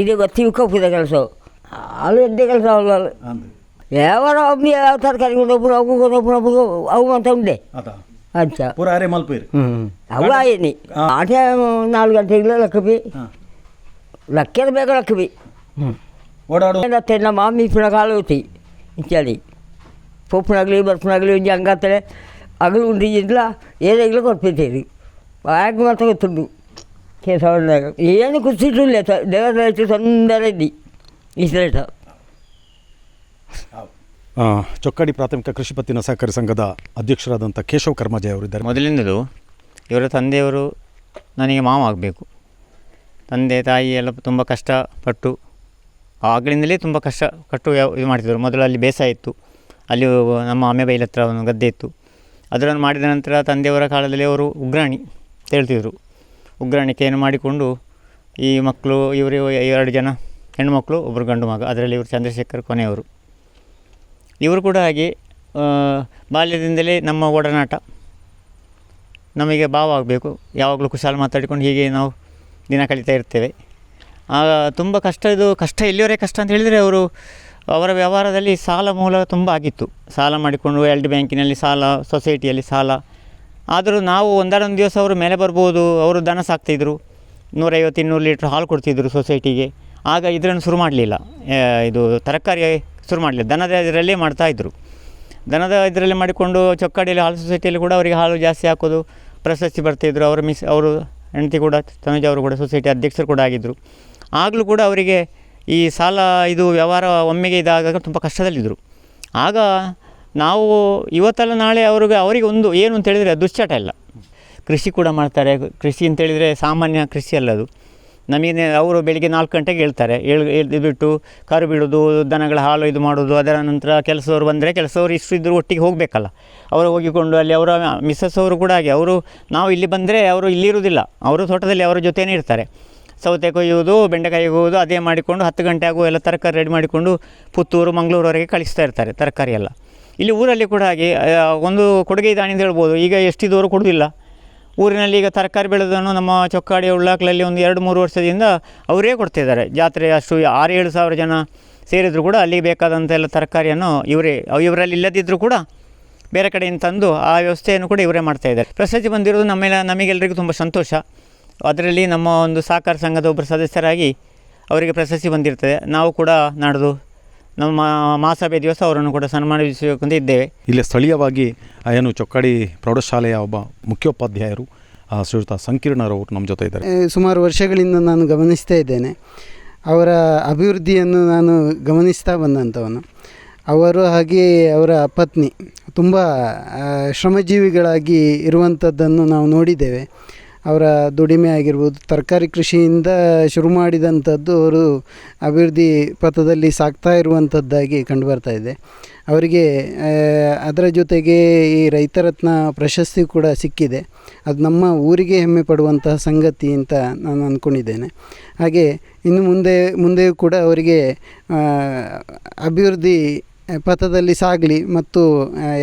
ಇದು ಗೊತ್ತಿವಿಕ ಪೂರ ಕೆಲಸ ಅಲ್ಲಿ ಎದ್ದೆ ಕೆಲಸ ಮಾಡ್ಬಾಳು ಯಾವಾರ ಒಮ್ಮೆ ಯಾವ ತರಕಾರಿ ಕೊಡೋಪುರ ಅವು ಅಂತ ಉಂಡೆ ಅಂಚ
ಪೂರ ಅರೆ ಮಲ್ಪೇರು
ಅವು ಏನಿ ಆಟ 4 ಗಂಟೆಗಳ ಲಕ್ಕಬಿ ಲಕ್ಕದ ಬೇಗ ಲಕ್ಕಬಿ
ಓಡಾಡು
ನಮ್ಮ ಮಾಮಿ ಪುಣ ಕಾಲು ಹೋತಿ ಇಂಚಾಡಿ ಪೊಪ್ಪುನಾಗಲಿ ಬರ್ಪುನಾಗಲಿ ಒಂಜಿ ಹಂಗಾತಲೆ ಹಗಲು ಉಂಡಿಲ್ಲ ಏನಾಗಲಿ ಕೊಡ್ತಿದ್ದೀರಿ ಯಾಕೆ ಮಾತ್ರ ಗೊತ್ತುಂಡು ಕೇಸ ಏನು ಕುಸಿಟ್ಟಿಲ್ಲ ದೇವರ ತೊಂದರೆ ಇದ್ದಿ ಇಷ್ಟ
ಚೊಕ್ಕಾಡಿ ಪ್ರಾಥಮಿಕ ಕೃಷಿ ಪತ್ತಿನ ಸಹಕಾರಿ ಸಂಘದ ಅಧ್ಯಕ್ಷರಾದಂಥ ಕೇಶವ್ ಕರ್ಮಾಜೆ ಅವರಿದ್ದಾರೆ.
ಮೊದಲಿಂದಲೂ ಇವರ ತಂದೆಯವರು ನನಗೆ ಮಾವ ಆಗಬೇಕು. ತಂದೆ ತಾಯಿ ಎಲ್ಲ ತುಂಬ ಕಷ್ಟಪಟ್ಟು ಆಗಲಿಂದಲೇ ತುಂಬ ಕಷ್ಟಪಟ್ಟು ಇದು ಮಾಡ್ತಿದ್ದರು. ಮೊದಲು ಅಲ್ಲಿ ಬೇಸಾಯ ಇತ್ತು, ಅಲ್ಲಿ ನಮ್ಮ ಅಮ್ಮೆಬೈಲ ಹತ್ರ ಒಂದು ಗದ್ದೆ ಇತ್ತು. ಅದನ್ನು ಮಾಡಿದ ನಂತರ ತಂದೆಯವರ ಕಾಲದಲ್ಲಿ ಅವರು ಉಗ್ರಾಣಿ ಅಂತ ಹೇಳ್ತಿದ್ರು. ಉಗ್ರಾಣಿಕೆಯನ್ನು ಮಾಡಿಕೊಂಡು ಈ ಮಕ್ಕಳು ಇವರು 2 ಜನ ಹೆಣ್ಣುಮಕ್ಕಳು, ಒಬ್ಬರು ಗಂಡು ಮಗ, ಅದರಲ್ಲಿ ಇವರು ಚಂದ್ರಶೇಖರ್ ಕೊನೆಯವರು. ಇವರು ಕೂಡ ಹಾಗೆ ಬಾಲ್ಯದಿಂದಲೇ ನಮ್ಮ ಒಡನಾಟ, ನಮಗೆ ಭಾವ ಆಗಬೇಕು, ಯಾವಾಗಲೂ ಕುಶಾಲ ಮಾತಾಡಿಕೊಂಡು ಹೀಗೆ ನಾವು ದಿನ ಕಳೀತಾ ಇರ್ತೇವೆ. ಆಗ ತುಂಬ ಕಷ್ಟ ಎಲ್ಲಿಯವರೆಗೆ ಕಷ್ಟ ಅಂತ ಹೇಳಿದರೆ ಅವರ ವ್ಯವಹಾರದಲ್ಲಿ ಸಾಲ ಮೂಲ ತುಂಬ ಆಗಿತ್ತು. ಸಾಲ ಮಾಡಿಕೊಂಡು LD ಬ್ಯಾಂಕಿನಲ್ಲಿ ಸಾಲ, ಸೊಸೈಟಿಯಲ್ಲಿ ಸಾಲ. ಆದರೂ ನಾವು ಒಂದೊಂದು ದಿವಸ ಅವರು ಮೇಲೆ ಬರ್ಬೋದು. ಅವರು ದನ ಸಾಕ್ತಿದ್ರು, 150-200 ಲೀಟ್ರ್ ಹಾಲು ಕೊಡ್ತಿದ್ರು ಸೊಸೈಟಿಗೆ. ಆಗ ಇದನ್ನು ಶುರು ಮಾಡಲಿಲ್ಲ, ಇದು ತರಕಾರಿ ಶುರು ಮಾಡಲಿಲ್ಲ, ದನದ ಇದರಲ್ಲೇ ಮಾಡ್ತಾಯಿದ್ರು. ದನದ ಇದರಲ್ಲಿ ಮಾಡಿಕೊಂಡು ಚೊಕ್ಕಾಡಿಯಲ್ಲಿ ಹಾಲು ಸೊಸೈಟಿಯಲ್ಲಿ ಕೂಡ ಅವರಿಗೆ ಹಾಲು ಜಾಸ್ತಿ ಹಾಕೋದು, ಪ್ರಶಸ್ತಿ ಬರ್ತಿದ್ರು. ಅವರು ಹೆಂಡತಿ ಕೂಡ ತನುಜ ಅವರು ಕೂಡ ಸೊಸೈಟಿ ಅಧ್ಯಕ್ಷರು ಕೂಡ ಆಗಿದ್ದರು. ಆಗಲೂ ಕೂಡ ಅವರಿಗೆ ಈ ಸಾಲ ಇದು ವ್ಯವಹಾರ ಒಮ್ಮೆಗೆ ಇದಾದಾಗ ತುಂಬ ಕಷ್ಟದಲ್ಲಿದ್ದರು. ಆಗ ನಾವು ಇವತ್ತಲ್ಲ ನಾಳೆ ಅವರಿಗೆ ಒಂದು ಏನು ಅಂತ ಹೇಳಿದರೆ ದುಶ್ಚಟ ಇಲ್ಲ. ಕೃಷಿ ಕೂಡ ಮಾಡ್ತಾರೆ. ಕೃಷಿ ಅಂತೇಳಿದರೆ ಸಾಮಾನ್ಯ ಕೃಷಿ ಅಲ್ಲ ಅದು. ನಮಗೆ ಅವರು ಬೆಳಿಗ್ಗೆ 4 ಗಂಟೆಗೆ ಹೇಳ್ತಾರೆ, ಬಿಟ್ಟು ಕರು ಬಿಡೋದು, ದನಗಳ ಹಾಲು ಇದು ಮಾಡೋದು. ಅದರ ನಂತರ ಕೆಲಸದವರು ಬಂದರೆ ಕೆಲಸದವರು ಇದ್ದರೂ ಒಟ್ಟಿಗೆ ಹೋಗಬೇಕಲ್ಲ. ಅವರು ಹೋಗಿಕೊಂಡು ಅಲ್ಲಿ ಅವರ ಮಿಸ್ಸಸ್ ಅವರು ಕೂಡ ಹಾಗೆ, ನಾವು ಇಲ್ಲಿ ಬಂದರೆ ಅವರು ಇಲ್ಲಿರುವುದಿಲ್ಲ, ಅವರು ತೋಟದಲ್ಲಿ ಅವರ ಜೊತೆಯೇ ಇರ್ತಾರೆ. ಸೌತೆ ಕೊಯ್ಯುವುದು, ಬೆಂಡೆಕಾಯಿ ಹೋಗುವುದು, ಅದೇ ಮಾಡಿಕೊಂಡು 10 ಗಂಟೆ ಆಗುವ ಎಲ್ಲ ತರಕಾರಿ ರೆಡಿ ಮಾಡಿಕೊಂಡು ಪುತ್ತೂರು ಮಂಗಳೂರವರೆಗೆ ಕಳಿಸ್ತಾ ಇರ್ತಾರೆ ತರಕಾರಿ ಎಲ್ಲ. ಇಲ್ಲಿ ಊರಲ್ಲಿ ಕೂಡ ಹಾಗೆ ಒಂದು ಕೊಡುಗೆ ಇದಾನೆ ಅಂತ ಹೇಳ್ಬೋದು. ಈಗ ಎಷ್ಟಿದವರು ಕೊಡುವುದಿಲ್ಲ. ಊರಿನಲ್ಲಿ ಈಗ ತರಕಾರಿ ಬೆಳೆದನ್ನು ನಮ್ಮ ಚೊಕ್ಕಾಡಿ ಉಳ್ಳಾಕ್ಲಲ್ಲಿ ಒಂದು 2-3 ವರ್ಷದಿಂದ ಅವರೇ ಕೊಡ್ತಿದ್ದಾರೆ. ಜಾತ್ರೆ ಅಷ್ಟು 6-7 ಸಾವಿರ ಜನ ಸೇರಿದರೂ ಕೂಡ ಅಲ್ಲಿ ಬೇಕಾದಂಥ ಎಲ್ಲ ತರಕಾರಿಯನ್ನು ಇವರಲ್ಲಿ ಇಲ್ಲದಿದ್ದರೂ ಕೂಡ ಬೇರೆ ಕಡೆಯಿಂದ ತಂದು ಆ ವ್ಯವಸ್ಥೆಯನ್ನು ಕೂಡ ಇವರೇ ಮಾಡ್ತಾಯಿದ್ದಾರೆ. ಪ್ರಶಸ್ತಿ ಬಂದಿರೋದು ನಮಗೆಲ್ಲರಿಗೂ ತುಂಬ ಸಂತೋಷ. ಅದರಲ್ಲಿ ನಮ್ಮ ಒಂದು ಸಹಕಾರ ಸಂಘದ ಒಬ್ಬರು ಸದಸ್ಯರಾಗಿ ಅವರಿಗೆ ಪ್ರಶಸ್ತಿ ಬಂದಿರ್ತದೆ. ನಾವು ಕೂಡ ನಾಡ್ದು ನಮ್ಮ ಮಹಾಸಭೆ ದಿವಸ ಅವರನ್ನು ಕೂಡ ಸನ್ಮಾನಿಸಬೇಕಂತ ಇದ್ದೇವೆ.
ಇಲ್ಲಿ ಸ್ಥಳೀಯವಾಗಿ ಏನು ಚೊಕ್ಕಾಡಿ ಪ್ರೌಢಶಾಲೆಯ ಒಬ್ಬ ಮುಖ್ಯೋಪಾಧ್ಯಾಯರು ಶ್ರೀಯುತ ಸಂಕೀರ್ಣರವರು ನಮ್ಮ ಜೊತೆ ಇದ್ದಾರೆ.
ಸುಮಾರು ವರ್ಷಗಳಿಂದ ನಾನು ಗಮನಿಸ್ತಾ ಇದ್ದೇನೆ. ಅವರ ಅಭಿವೃದ್ಧಿಯನ್ನು ನಾನು ಗಮನಿಸ್ತಾ ಬಂದಂಥವನು. ಅವರು ಹಾಗೆ ಅವರ ಪತ್ನಿ ತುಂಬ ಶ್ರಮಜೀವಿಗಳಾಗಿ ಇರುವಂಥದ್ದನ್ನು ನಾವು ನೋಡಿದ್ದೇವೆ. ಅವರ ದುಡಿಮೆ ಆಗಿರ್ಬೋದು, ತರಕಾರಿ ಕೃಷಿಯಿಂದ ಶುರು ಮಾಡಿದಂಥದ್ದು ಅವರು ಅಭಿವೃದ್ಧಿ ಪಥದಲ್ಲಿ ಸಾಗ್ತಾ ಇರುವಂಥದ್ದಾಗಿ ಕಂಡುಬರ್ತಾ ಇದೆ. ಅವರಿಗೆ ಅದರ ಜೊತೆಗೆ ಈ ರೈತರತ್ನ ಪ್ರಶಸ್ತಿ ಕೂಡ ಸಿಕ್ಕಿದೆ. ಅದು ನಮ್ಮ ಊರಿಗೆ ಹೆಮ್ಮೆ ಪಡುವಂತಹ ಸಂಗತಿ ಅಂತ ನಾನು ಅಂದ್ಕೊಂಡಿದ್ದೇನೆ. ಹಾಗೆ ಇನ್ನು ಮುಂದೆಯೂ ಕೂಡ ಅವರಿಗೆ ಅಭಿವೃದ್ಧಿ ಪಥದಲ್ಲಿ ಸಾಗಲಿ ಮತ್ತು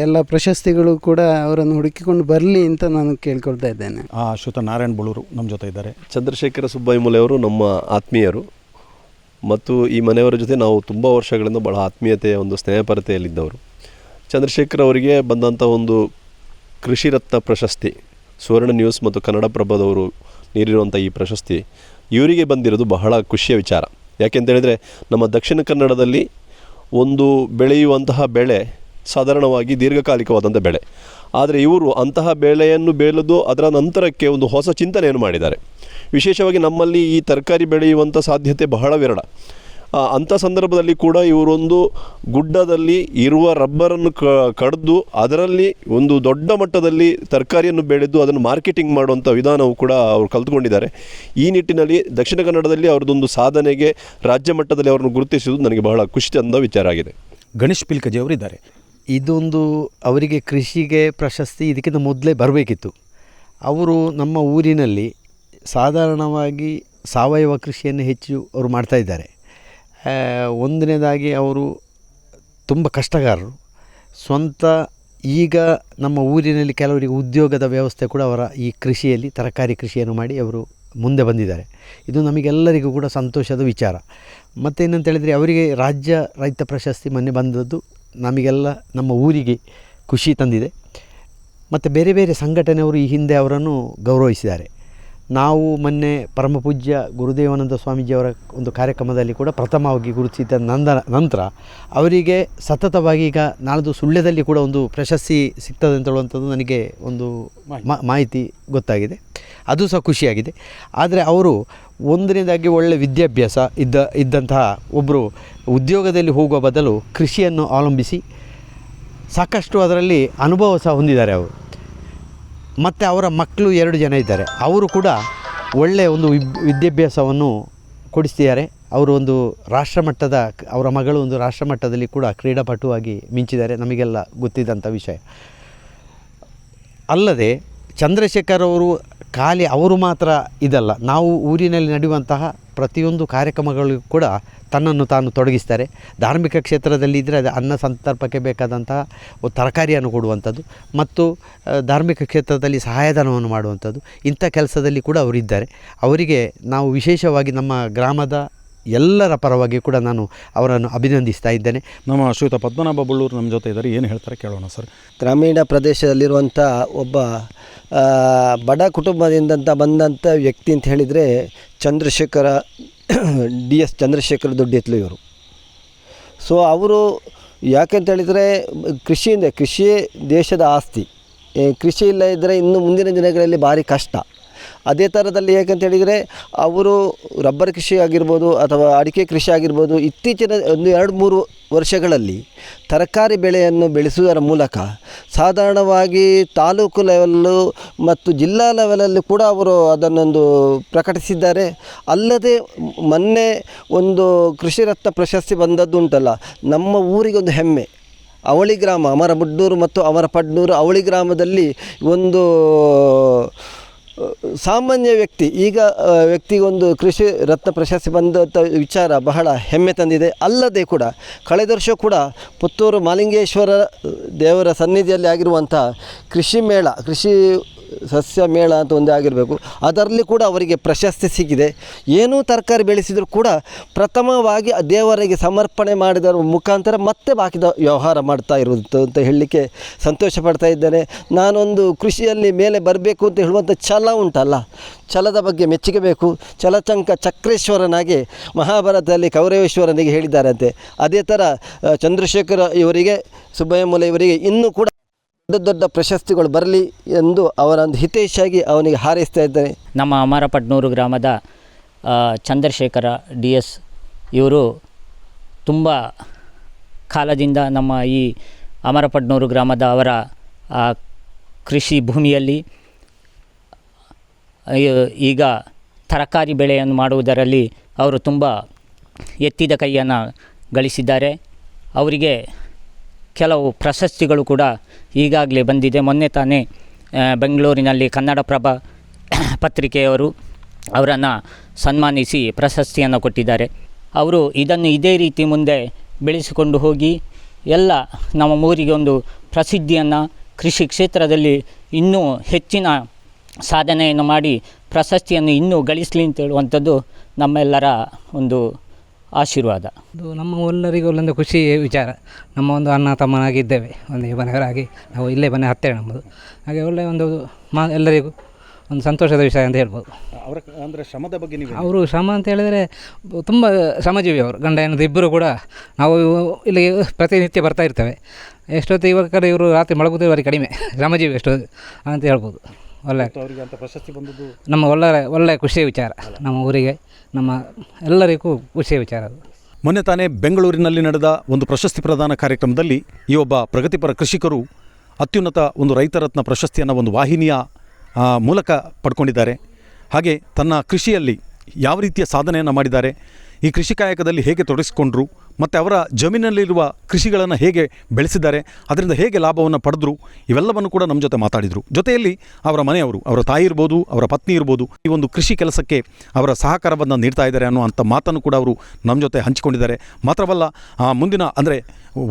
ಎಲ್ಲ ಪ್ರಶಸ್ತಿಗಳು ಕೂಡ ಅವರನ್ನು ಹುಡುಕಿಕೊಂಡು ಬರಲಿ ಅಂತ ನಾನು ಕೇಳ್ಕೊಳ್ತಾ ಇದ್ದೇನೆ.
ಶ್ರೀಯುತ ನಾರಾಯಣ್ ಬಳ್ಳೂರು ನಮ್ಮ ಜೊತೆ ಇದ್ದಾರೆ.
ಚಂದ್ರಶೇಖರ ಸುಬ್ಬಯ್ಯಮೂಲೆಯವರು ನಮ್ಮ ಆತ್ಮೀಯರು ಮತ್ತು ಈ ಮನೆಯವರ ಜೊತೆ ನಾವು ತುಂಬ ವರ್ಷಗಳಿಂದ ಭಾಳ ಆತ್ಮೀಯತೆಯ ಒಂದು ಸ್ನೇಹಪರತೆಯಲ್ಲಿದ್ದವರು. ಚಂದ್ರಶೇಖರ್ ಅವರಿಗೆ ಬಂದಂಥ ಒಂದು ಕೃಷಿ ರತ್ನ ಪ್ರಶಸ್ತಿ, ಸುವರ್ಣ ನ್ಯೂಸ್ ಮತ್ತು ಕನ್ನಡಪ್ರಭದವರು ನೀಡಿರುವಂಥ ಈ ಪ್ರಶಸ್ತಿ ಇವರಿಗೆ ಬಂದಿರೋದು ಬಹಳ ಖುಷಿಯ ವಿಚಾರ. ಯಾಕೆಂತೇಳಿದರೆ ನಮ್ಮ ದಕ್ಷಿಣ ಕನ್ನಡದಲ್ಲಿ ಒಂದು ಬೆಳೆಯುವಂತಹ ಬೆಳೆ ಸಾಧಾರಣವಾಗಿ ದೀರ್ಘಕಾಲಿಕವಾದಂಥ ಬೆಳೆ. ಆದರೆ ಇವರು ಅಂತಹ ಬೆಳೆಯನ್ನು ಬೆಳೆದು ಅದರ ನಂತರಕ್ಕೆ ಒಂದು ಹೊಸ ಚಿಂತನೆಯನ್ನು ಮಾಡಿದ್ದಾರೆ. ವಿಶೇಷವಾಗಿ ನಮ್ಮಲ್ಲಿ ಈ ತರಕಾರಿ ಬೆಳೆಯುವಂಥ ಸಾಧ್ಯತೆ ಬಹಳ ವಿರಳ. ಅಂಥ ಸಂದರ್ಭದಲ್ಲಿ ಕೂಡ ಇವರೊಂದು ಗುಡ್ಡದಲ್ಲಿ ಇರುವ ರಬ್ಬರನ್ನು ಕಡಿದು ಅದರಲ್ಲಿ ಒಂದು ದೊಡ್ಡ ಮಟ್ಟದಲ್ಲಿ ತರಕಾರಿಯನ್ನು ಬೆಳೆದು ಅದನ್ನು ಮಾರ್ಕೆಟಿಂಗ್ ಮಾಡುವಂಥ ವಿಧಾನವು ಕೂಡ ಅವರು ಕಲ್ತ್ಕೊಂಡಿದ್ದಾರೆ. ಈ ನಿಟ್ಟಿನಲ್ಲಿ ದಕ್ಷಿಣ ಕನ್ನಡದಲ್ಲಿ ಅವರದೊಂದು ಸಾಧನೆಗೆ ರಾಜ್ಯ ಮಟ್ಟದಲ್ಲಿ ಅವರನ್ನು ಗುರುತಿಸುವುದು ನನಗೆ ಬಹಳ ಖುಷಿ ತಂದ ವಿಚಾರ ಆಗಿದೆ.
ಗಣೇಶ್ ಪಿಲ್ಕಜಿ ಅವರಿದ್ದಾರೆ.
ಇದೊಂದು ಅವರಿಗೆ ಕೃಷಿಗೆ ಪ್ರಶಸ್ತಿ ಇದಕ್ಕಿಂತ ಮೊದಲೇ ಬರಬೇಕಿತ್ತು. ಅವರು ನಮ್ಮ ಊರಿನಲ್ಲಿ ಸಾಧಾರಣವಾಗಿ ಸಾವಯವ ಕೃಷಿಯನ್ನು ಹೆಚ್ಚು ಅವರು ಮಾಡ್ತಾಯಿದ್ದಾರೆ. ಒಂದನೇದಾಗಿ ಅವರು ತುಂಬ ಕಷ್ಟಗಾರರು. ಸ್ವಂತ ಈಗ ನಮ್ಮ ಊರಿನಲ್ಲಿ ಕೆಲವರಿಗೆ ಉದ್ಯೋಗದ ವ್ಯವಸ್ಥೆ ಕೂಡ ಅವರ ಈ ಕೃಷಿಯಲ್ಲಿ ತರಕಾರಿ ಕೃಷಿಯನ್ನು ಮಾಡಿ ಅವರು ಮುಂದೆ ಬಂದಿದ್ದಾರೆ. ಇದು ನಮಗೆಲ್ಲರಿಗೂ ಕೂಡ ಸಂತೋಷದ ವಿಚಾರ. ಮತ್ತು ಏನಂತ ಹೇಳಿದರೆ ಅವರಿಗೆ ರಾಜ್ಯ ರೈತ ಪ್ರಶಸ್ತಿ ಮೊನ್ನೆ ಬಂದದ್ದು ನಮಗೆಲ್ಲ ನಮ್ಮ ಊರಿಗೆ ಖುಷಿ ತಂದಿದೆ. ಮತ್ತು ಬೇರೆ ಬೇರೆ ಸಂಘಟನೆಯವರು ಈ ಹಿಂದೆ ಅವರನ್ನು ಗೌರವಿಸಿದ್ದಾರೆ. ನಾವು ಮೊನ್ನೆ ಪರಮಪೂಜ್ಯ ಗುರುದೇವಾನಂದ ಸ್ವಾಮೀಜಿಯವರ ಒಂದು ಕಾರ್ಯಕ್ರಮದಲ್ಲಿ ಕೂಡ ಪ್ರಥಮವಾಗಿ ಗುರುತಿಸಿದ ನಂತರ ಅವರಿಗೆ ಸತತವಾಗಿ ಈಗ ನಾಳ್ದು ಸುಳ್ಯದಲ್ಲಿ ಕೂಡ ಒಂದು ಪ್ರಶಸ್ತಿ ಸಿಗ್ತದೆ ಅಂತ ಹೇಳುವಂಥದ್ದು ನನಗೆ ಒಂದು ಮಾಹಿತಿ ಗೊತ್ತಾಗಿದೆ. ಅದು ಸಹ ಖುಷಿಯಾಗಿದೆ. ಆದರೆ ಅವರು ಒಂದನೇದಾಗಿ ಒಳ್ಳೆಯ ವಿದ್ಯಾಭ್ಯಾಸ ಇದ್ದಂತಹ ಒಬ್ಬರು ಉದ್ಯೋಗದಲ್ಲಿ ಹೋಗುವ ಬದಲು ಕೃಷಿಯನ್ನು ಅವಲಂಬಿಸಿ ಸಾಕಷ್ಟು ಅದರಲ್ಲಿ ಅನುಭವ ಸಹ ಹೊಂದಿದ್ದಾರೆ ಅವರು. ಮತ್ತು ಅವರ ಮಕ್ಕಳು 2 ಜನ ಇದ್ದಾರೆ. ಅವರು ಕೂಡ ಒಳ್ಳೆಯ ಒಂದು ವಿದ್ಯಾಭ್ಯಾಸವನ್ನು ಕೊಡಿಸ್ತಿದ್ದಾರೆ. ಅವರು ಒಂದು ರಾಷ್ಟ್ರಮಟ್ಟದ ಅವರ ಮಗಳು ಒಂದು ರಾಷ್ಟ್ರಮಟ್ಟದಲ್ಲಿ ಕೂಡ ಕ್ರೀಡಾಪಟುವಾಗಿ ಮಿಂಚಿದ್ದಾರೆ, ನಮಗೆಲ್ಲ ಗೊತ್ತಿದ್ದಂಥ ವಿಷಯ. ಅಲ್ಲದೆ ಚಂದ್ರಶೇಖರ್ ಅವರು ಖಾಲಿ ಅವರು ಮಾತ್ರ ಇದಲ್ಲ, ನಾವು ಊರಿನಲ್ಲಿ ನಡೆಯುವಂತಹ ಪ್ರತಿಯೊಂದು ಕಾರ್ಯಕ್ರಮಗಳಿಗೂ ಕೂಡ ತನ್ನನ್ನು ತಾನು ತೊಡಗಿಸ್ತಾರೆ. ಧಾರ್ಮಿಕ ಕ್ಷೇತ್ರದಲ್ಲಿ ಇದ್ದರೆ ಅದು ಅನ್ನ ಸಂತರ್ಪಕ್ಕೆ ಬೇಕಾದಂತಹ ತರಕಾರಿಯನ್ನು ಕೊಡುವಂಥದ್ದು ಮತ್ತು ಧಾರ್ಮಿಕ ಕ್ಷೇತ್ರದಲ್ಲಿ ಸಹಾಯಧನವನ್ನು ಮಾಡುವಂಥದ್ದು, ಇಂಥ ಕೆಲಸದಲ್ಲಿ ಕೂಡ ಅವರಿದ್ದಾರೆ. ಅವರಿಗೆ ನಾವು ವಿಶೇಷವಾಗಿ ನಮ್ಮ ಗ್ರಾಮದ ಎಲ್ಲರ ಪರವಾಗಿ ಕೂಡ ನಾನು ಅವರನ್ನು ಅಭಿನಂದಿಸ್ತಾ ಇದ್ದೇನೆ.
ನಮ್ಮ ಶ್ರೀಯುತ ಪದ್ಮನಾಭ ಬಳ್ಳೂರು ನಮ್ಮ ಜೊತೆ ಇದ್ದಾರೆ, ಏನು ಹೇಳ್ತಾರೆ ಕೇಳೋಣ ಸರ್.
ಗ್ರಾಮೀಣ ಪ್ರದೇಶದಲ್ಲಿರುವಂಥ ಒಬ್ಬ ಬಡ ಕುಟುಂಬದಿಂದ ಬಂದಂಥ ವ್ಯಕ್ತಿ ಅಂತ ಹೇಳಿದರೆ ಚಂದ್ರಶೇಖರ DS ಚಂದ್ರಶೇಖರ ದೊಡ್ಡೆತ್ಲು ಇವರು. ಸೊ ಅವರು ಯಾಕೆಂತ ಹೇಳಿದರೆ ಕೃಷಿಯೇ ದೇಶದ ಆಸ್ತಿ. ಕೃಷಿ ಇಲ್ಲ ಇದ್ದರೆ ಇನ್ನು ಮುಂದಿನ ದಿನಗಳಲ್ಲಿ ಭಾರಿ ಕಷ್ಟ. ಅದೇ ಥರದಲ್ಲಿ ಏಕೆಂತ ಹೇಳಿದರೆ ಅವರು ರಬ್ಬರ್ ಕೃಷಿ ಆಗಿರ್ಬೋದು ಅಥವಾ ಅಡಿಕೆ ಕೃಷಿ ಆಗಿರ್ಬೋದು, ಇತ್ತೀಚಿನ 1-2-3 ವರ್ಷಗಳಲ್ಲಿ ತರಕಾರಿ ಬೆಳೆಯನ್ನು ಬೆಳೆಸುವುದರ ಮೂಲಕ ಸಾಧಾರಣವಾಗಿ ತಾಲೂಕು ಲೆವೆಲ್ಲು ಮತ್ತು ಜಿಲ್ಲಾ ಲೆವೆಲಲ್ಲಿ ಕೂಡ ಅವರು ಅದನ್ನೊಂದು ಪ್ರಕಟಿಸಿದ್ದಾರೆ. ಅಲ್ಲದೆ ಮೊನ್ನೆ ಒಂದು ಕೃಷಿ ರತ್ನ ಪ್ರಶಸ್ತಿ ಬಂದದ್ದು ಉಂಟಲ್ಲ, ನಮ್ಮ ಊರಿಗೊಂದು ಹೆಮ್ಮೆ. ಅವಳಿ ಗ್ರಾಮ ಅಮರಬುಡ್ನೂರು ಮತ್ತು ಅಮರಪಡ್ನೂರು ಅವಳಿ ಗ್ರಾಮದಲ್ಲಿ ಒಂದು ಸಾಮಾನ್ಯ ವ್ಯಕ್ತಿ ವ್ಯಕ್ತಿಗೊಂದು ಕೃಷಿ ರತ್ನ ಪ್ರಶಸ್ತಿ ಬಂದಂಥ ವಿಚಾರ ಬಹಳ ಹೆಮ್ಮೆ ತಂದಿದೆ. ಅಲ್ಲದೆ ಕೂಡ ಕಳೆದ ವರ್ಷ ಕೂಡ ಪುತ್ತೂರು ಮಾಲಿಂಗೇಶ್ವರ ದೇವರ ಸನ್ನಿಧಿಯಲ್ಲಿ ಆಗಿರುವಂಥ ಕೃಷಿ ಸಸ್ಯ ಮೇಳ ಅಂತ ಒಂದೇ ಆಗಿರಬೇಕು, ಅದರಲ್ಲಿ ಕೂಡ ಅವರಿಗೆ ಪ್ರಶಸ್ತಿ ಸಿಕ್ಕಿದೆ. ಏನೂ ತರಕಾರಿ ಬೆಳೆಸಿದರೂ ಕೂಡ ಪ್ರಥಮವಾಗಿ ದೇವರಿಗೆ ಸಮರ್ಪಣೆ ಮಾಡಿದರ ಮುಖಾಂತರ ಮತ್ತೆ ಬಾಕಿದ ವ್ಯವಹಾರ ಮಾಡ್ತಾ ಇರೋದು ಅಂತ ಹೇಳಲಿಕ್ಕೆ ಸಂತೋಷ ಪಡ್ತಾ ಇದ್ದೇನೆ. ನಾನೊಂದು ಕೃಷಿಯಲ್ಲಿ ಮೇಲೆ ಬರಬೇಕು ಅಂತ ಹೇಳುವಂಥ ಛಲ ಉಂಟಲ್ಲ, ಛಲದ ಬಗ್ಗೆ ಮೆಚ್ಚುಗೆ ಬೇಕು. ಚಕ್ರೇಶ್ವರನಾಗಿ ಮಹಾಭಾರತದಲ್ಲಿ ಕೌರವೇಶ್ವರನಿಗೆ ಹೇಳಿದ್ದಾರಂತೆ. ಅದೇ ಥರ ಚಂದ್ರಶೇಖರ ಇವರಿಗೆ, ಸುಬ್ಬಯ್ಯ ಮೂಲೆ ಇವರಿಗೆ ಇನ್ನೂ ಕೂಡ ದೊಡ್ಡ ಪ್ರಶಸ್ತಿಗಳು ಬರಲಿ ಎಂದು ಅವರೊಂದು ಹಿತೈಷಿಯಾಗಿ ಅವನಿಗೆ ಹಾರೈಸ್ತಾ ಇದ್ದೇನೆ.
ನಮ್ಮ ಅಮರಪಡ್ನೂರು ಗ್ರಾಮದ ಚಂದ್ರಶೇಖರ DS ಇವರು ತುಂಬ ಕಾಲದಿಂದ ನಮ್ಮ ಈ ಅಮರಪಡ್ನೂರು ಗ್ರಾಮದ ಅವರ ಕೃಷಿ ಭೂಮಿಯಲ್ಲಿ ಈಗ ತರಕಾರಿ ಬೆಳೆಯನ್ನು ಮಾಡುವುದರಲ್ಲಿ ಅವರು ತುಂಬ ಎತ್ತಿದ ಕೈಯನ್ನು ಗಳಿಸಿದ್ದಾರೆ. ಅವರಿಗೆ ಕೆಲವು ಪ್ರಶಸ್ತಿಗಳು ಕೂಡ ಈಗಾಗಲೇ ಬಂದಿದೆ. ಮೊನ್ನೆ ತಾನೇ ಬೆಂಗಳೂರಿನಲ್ಲಿ ಕನ್ನಡಪ್ರಭ ಪತ್ರಿಕೆಯವರು ಅವರನ್ನು ಸನ್ಮಾನಿಸಿ ಪ್ರಶಸ್ತಿಯನ್ನು ಕೊಟ್ಟಿದ್ದಾರೆ. ಅವರು ಇದನ್ನು ಇದೇ ರೀತಿ ಮುಂದೆ ಬೆಳೆಸಿಕೊಂಡು ಹೋಗಿ ಎಲ್ಲ ನಮ್ಮ ಊರಿಗೆ ಒಂದು ಪ್ರಸಿದ್ಧಿಯನ್ನು ಕೃಷಿ ಕ್ಷೇತ್ರದಲ್ಲಿ ಇನ್ನೂ ಹೆಚ್ಚಿನ ಸಾಧನೆಯನ್ನು ಮಾಡಿ ಪ್ರಶಸ್ತಿಯನ್ನು ಇನ್ನೂ ಗಳಿಸಲಿ ಅಂತ ಹೇಳುವಂಥದ್ದು ನಮ್ಮೆಲ್ಲರ ಒಂದು ಆಶೀರ್ವಾದ.
ಇದು ನಮ್ಮ ಎಲ್ಲರಿಗೂ ಒಳ್ಳೊಂದು ಖುಷಿ ವಿಚಾರ. ನಮ್ಮ ಒಂದು ಅಣ್ಣ ತಮ್ಮನಾಗಿದ್ದೇವೆ, ಒಂದೇ ಮನೆಯವರಾಗಿ ನಾವು ಇಲ್ಲೇ ಮನೆ ಹತ್ತಿರ ನಮ್ಮದು. ಹಾಗೆ ಒಳ್ಳೆಯ ಒಂದು ಎಲ್ಲರಿಗೂ ಒಂದು ಸಂತೋಷದ ವಿಷಯ ಅಂತ ಹೇಳ್ಬೋದು.
ಅವರ ಅಂದರೆ ಶ್ರಮದ ಬಗ್ಗೆ ನೀವು
ಅವರು ಶ್ರಮ ಅಂತ ಹೇಳಿದರೆ ತುಂಬ ಶ್ರಮಜೀವಿ ಅವರು. ಗಂಡ ಹೆಣ್ಣು ಇಬ್ಬರು ಕೂಡ ನಾವು ಇಲ್ಲಿಗೆ ಪ್ರತಿನಿತ್ಯ ಬರ್ತಾ ಇರ್ತೇವೆ. ಎಷ್ಟೊತ್ತು ಇವಾಗ ಇವರು ರಾತ್ರಿ ಮಲಗುವುದು ಬಾರಿ ಕಡಿಮೆ, ಶ್ರಮಜೀವಿ ಎಷ್ಟೊತ್ತು ಅಂತ ಹೇಳ್ಬೋದು.
ಅವರಿಗೆ ಅಂತ ಪ್ರಶಸ್ತಿ ಬಂದದ್ದು
ನಮ್ಮ ಒಳ್ಳೆಯ ಖುಷಿಯ ವಿಚಾರ. ನಮ್ಮ ಊರಿಗೆ ನಮ್ಮ ಎಲ್ಲರಿಗೂ ಖುಷಿಯ ವಿಚಾರ ಅದು.
ಮೊನ್ನೆ ತಾನೇ ಬೆಂಗಳೂರಿನಲ್ಲಿ ನಡೆದ ಒಂದು ಪ್ರಶಸ್ತಿ ಪ್ರದಾನ ಕಾರ್ಯಕ್ರಮದಲ್ಲಿ ಈ ಒಬ್ಬ ಪ್ರಗತಿಪರ ಕೃಷಿಕರು ಅತ್ಯುನ್ನತ ಒಂದು ರೈತರತ್ನ ಪ್ರಶಸ್ತಿಯನ್ನು ಒಂದು ವಾಹಿನಿಯ ಮೂಲಕ ಪಡ್ಕೊಂಡಿದ್ದಾರೆ. ಹಾಗೆ ತನ್ನ ಕೃಷಿಯಲ್ಲಿ ಯಾವ ರೀತಿಯ ಸಾಧನೆಯನ್ನು ಮಾಡಿದ್ದಾರೆ, ಈ ಕೃಷಿ ಕಾಯಕದಲ್ಲಿ ಹೇಗೆ ತೊಡಗಿಸಿಕೊಂಡ್ರು, ಮತ್ತು ಅವರ ಜಮೀನಲ್ಲಿರುವ ಕೃಷಿಗಳನ್ನು ಹೇಗೆ ಬೆಳೆಸಿದ್ದಾರೆ, ಅದರಿಂದ ಹೇಗೆ ಲಾಭವನ್ನು ಪಡೆದ್ರು, ಇವೆಲ್ಲವನ್ನು ಕೂಡ ನಮ್ಮ ಜೊತೆ ಮಾತಾಡಿದರು. ಜೊತೆಯಲ್ಲಿ ಅವರ ಮನೆಯವರು, ಅವರ ತಾಯಿ ಇರ್ಬೋದು, ಅವರ ಪತ್ನಿ ಇರ್ಬೋದು, ಈ ಒಂದು ಕೃಷಿ ಕೆಲಸಕ್ಕೆ ಅವರ ಸಹಕಾರವನ್ನು ನೀಡ್ತಾ ಇದ್ದಾರೆ ಅನ್ನುವಂಥ ಮಾತನ್ನು ಕೂಡ ಅವರು ನಮ್ಮ ಜೊತೆ ಹಂಚಿಕೊಂಡಿದ್ದಾರೆ. ಮಾತ್ರವಲ್ಲ, ಮುಂದಿನ ಅಂದರೆ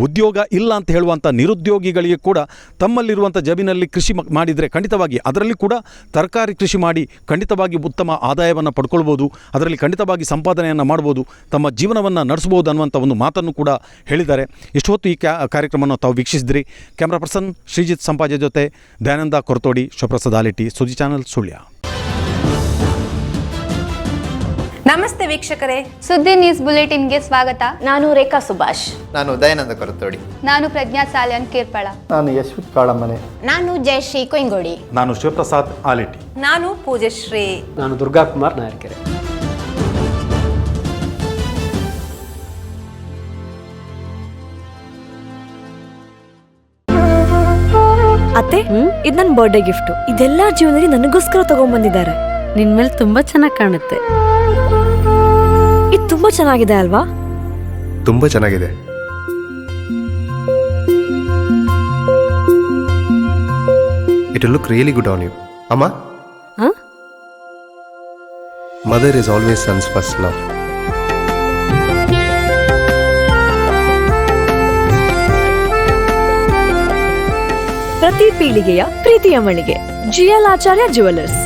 ಉದ್ಯೋಗ ಇಲ್ಲ ಅಂತ ಹೇಳುವಂಥ ನಿರುದ್ಯೋಗಿಗಳಿಗೆ ಕೂಡ ತಮ್ಮಲ್ಲಿರುವಂಥ ಜಮೀನಲ್ಲಿ ಕೃಷಿ ಮಾಡಿದರೆ ಖಂಡಿತವಾಗಿ ಅದರಲ್ಲಿ ಕೂಡ ತರಕಾರಿ ಕೃಷಿ ಮಾಡಿ ಖಂಡಿತವಾಗಿ ಉತ್ತಮ ಆದಾಯವನ್ನು ಪಡ್ಕೊಳ್ಬೋದು, ಅದರಲ್ಲಿ ಖಂಡಿತವಾಗಿ ಸಂಪಾದನೆಯನ್ನು ಮಾಡ್ಬೋದು, ತಮ್ಮ ಜೀವನವನ್ನು ನಡೆಸ್ಬೋದು ಅನ್ನುವಂಥ ಒಂದು ಮಾತನ್ನು ಕೂಡ ಹೇಳಿದ್ದಾರೆ. ಇಷ್ಟು ಹೊತ್ತು ಈ ಕಾರ್ಯಕ್ರಮವನ್ನು ತಾವು ವೀಕ್ಷಿಸಿದ್ರಿ. ಕ್ಯಾಮ್ರಾ ಪರ್ಸನ್ ಶ್ರೀಜಿತ್ ಸಂಪಾಜೆ ಜೊತೆ ದಯಾನಂದ ಕೊರತೋಡಿ, ಶಿವಪ್ರಸಾದ್ ಆಲಿಟಿ, ಸುದ್ದಿ ಚಾನಲ್, ಸುಳ್ಯ.
ನಮಸ್ತೆ ವೀಕ್ಷಕರೇ,
ಸುದ್ದಿ ನ್ಯೂಸ್ ಬುಲೆಟಿನ್ಗೆ ಸ್ವಾಗತ.
ನಾನು ರೇಖಾ ಸುಭಾಷ್.
ನಾನು ದಯಾನಂದ ಕೊರತೋಡಿ.
ನಾನು ಪ್ರಜ್ಞಾ ಸಾಲ್ಯನ್ ಕೇರ್ಪಳ.
ನಾನು ಯಶ್ವಿತ್ ಕಾಳಮನೆ.
ನಾನು ಜಯಶ್ರೀ ಕೊಯ್ಗೋಡಿ.
ನಾನು ಶಿವಪ್ರಸಾದ್ ಆಲಿಟಿ.
ನಾನು ಪೂಜಶ್ರೀ.
ನಾನು ದುರ್ಗಾ ಕುಮಾರ್ ನಾಯರ್ಕೆರೆ.
ಅತ್ತೆ, ಇದು ನನ್ನ ಬರ್ಡೇ ಗಿಫ್ಟ್. ಇದೆಲ್ಲ ಜೀವನದಲ್ಲಿ ನನಗೋಸ್ಕರ ತಗೊಂಡ್ಬಂದಿದ್ದಾರೆ.
ನಿನ್ ಮೇಲೆ ತುಂಬಾ ಚೆನ್ನಾಗಿ ಕಾಣುತ್ತೆ.
ಇದು ತುಂಬಾ ಚೆನ್ನಾಗಿದೆ ಅಲ್ವಾ?
ತುಂಬಾ ಚೆನ್ನಾಗಿದೆ. It will look really good on you. Amma?
Huh?
Mother is always son's first love.
ಪ್ರತಿ ಪೀಳಿಗೆಯ ಪ್ರೀತಿಯ ಮಳಿಗೆ GL ಆಚಾರ್ಯ ಜ್ಯುವೆಲರ್ಸ್.